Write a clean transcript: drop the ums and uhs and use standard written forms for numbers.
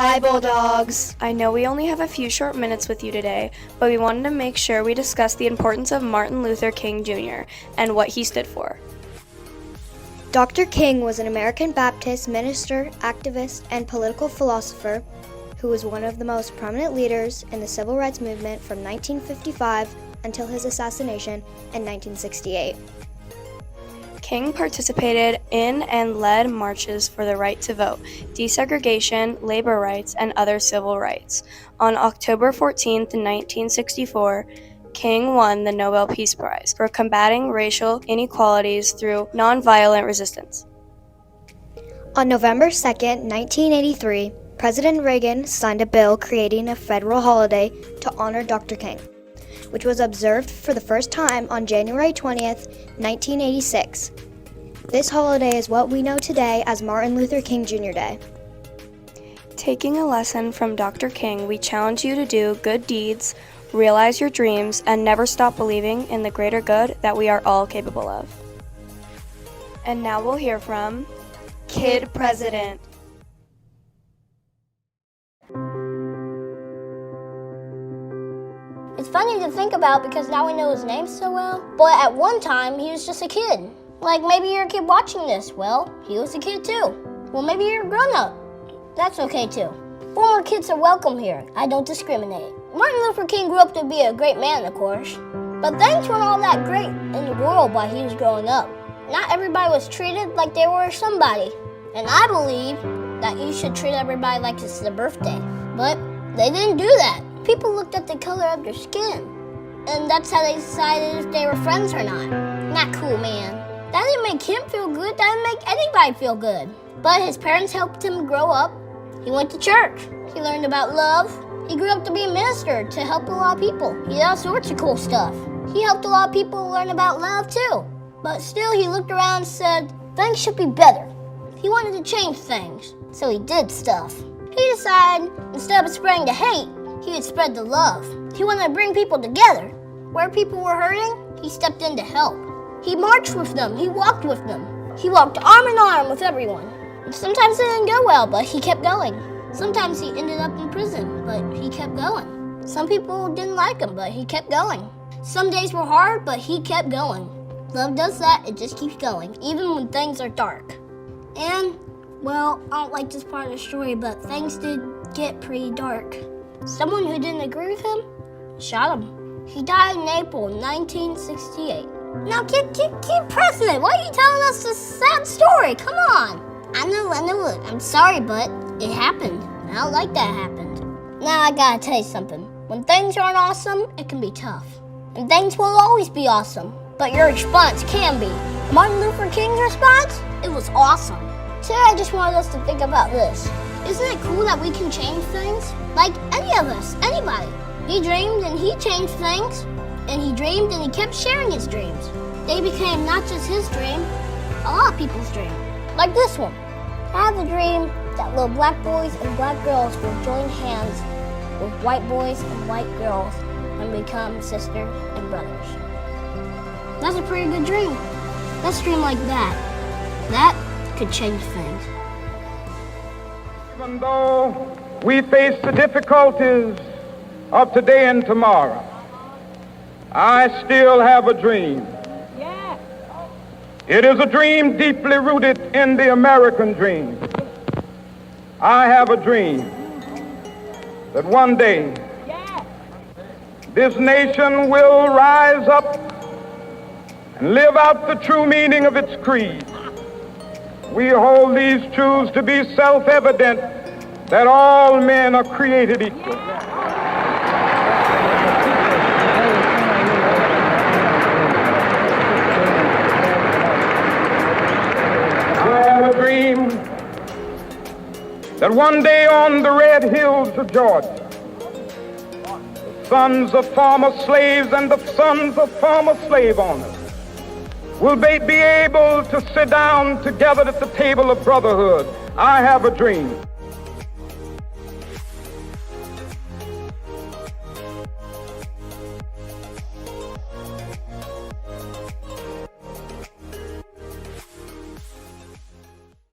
Hi, Bulldogs! I know we only have a few short minutes with you today, but we wanted to make sure we discuss the importance of Martin Luther King Jr. and what he stood for. Dr. King was an American Baptist minister, activist, and political philosopher who was one of the most prominent leaders in the civil rights movement from 1955 until his assassination in 1968. King participated in and led marches for the right to vote, desegregation, labor rights, and other civil rights. On October 14, 1964, King won the Nobel Peace Prize for combating racial inequalities through nonviolent resistance. On November 2, 1983, President Reagan signed a bill creating a federal holiday to honor Dr. King, which was observed for the first time on January 20th, 1986. This holiday is what we know today as Martin Luther King Jr. Day. Taking a lesson from Dr. King, we challenge you to do good deeds, realize your dreams, and never stop believing in the greater good that we are all capable of. And now we'll hear from Kid President. It's funny to think about because now we know his name so well, but at one time he was just a kid. Like maybe you're a kid watching this, well, he was a kid too. Well, maybe you're a grown-up. That's okay too. Former kids are welcome here. I don't discriminate. Martin Luther King grew up to be a great man, of course, but things weren't all that great in the world while he was growing up. Not everybody was treated like they were somebody, and I believe that you should treat everybody like it's their birthday, but they didn't do that. People looked at the color of their skin, and that's how they decided if they were friends or not. Not cool, man. That didn't make him feel good. That didn't make anybody feel good. But his parents helped him grow up. He went to church. He learned about love. He grew up to be a minister to help a lot of people. He did all sorts of cool stuff. He helped a lot of people learn about love too. But still, he looked around and said, things should be better. He wanted to change things, so he did stuff. He decided, instead of spreading the hate, he would spread the love. He wanted to bring people together. Where people were hurting, he stepped in to help. He marched with them. He walked with them. He walked arm in arm with everyone. And sometimes it didn't go well, but he kept going. Sometimes he ended up in prison, but he kept going. Some people didn't like him, but he kept going. Some days were hard, but he kept going. Love does that. It just keeps going, even when things are dark. And, well, I don't like this part of the story, but things did get pretty dark. Someone who didn't agree with him shot him. He died in April 1968. Now, kid president, why are you telling us this sad story? Come on. I know. I'm sorry, but it happened. I don't like that happened. Now, I gotta tell you something. When things aren't awesome, it can be tough. And things will always be awesome, but your response can be. Martin Luther King's response? It was awesome. Today, I just wanted us to think about this. Isn't it cool that we can change things? Like any of us, anybody. He dreamed and he changed things. And he dreamed and he kept sharing his dreams. They became not just his dream, a lot of people's dream. Like this one. I have a dream that little black boys and black girls will join hands with white boys and white girls and become sisters and brothers. That's a pretty good dream. Let's dream like that. That could change things. Even though we face the difficulties of today and tomorrow, I still have a dream. Yeah. It is a dream deeply rooted in the American dream. I have a dream that one day this nation will rise up and live out the true meaning of its creed. We hold these truths to be self-evident, that all men are created equal. I have a dream that one day on the red hills of Georgia, the sons of former slaves and the sons of former slave owners will be able to sit down together at the table of brotherhood. I have a dream.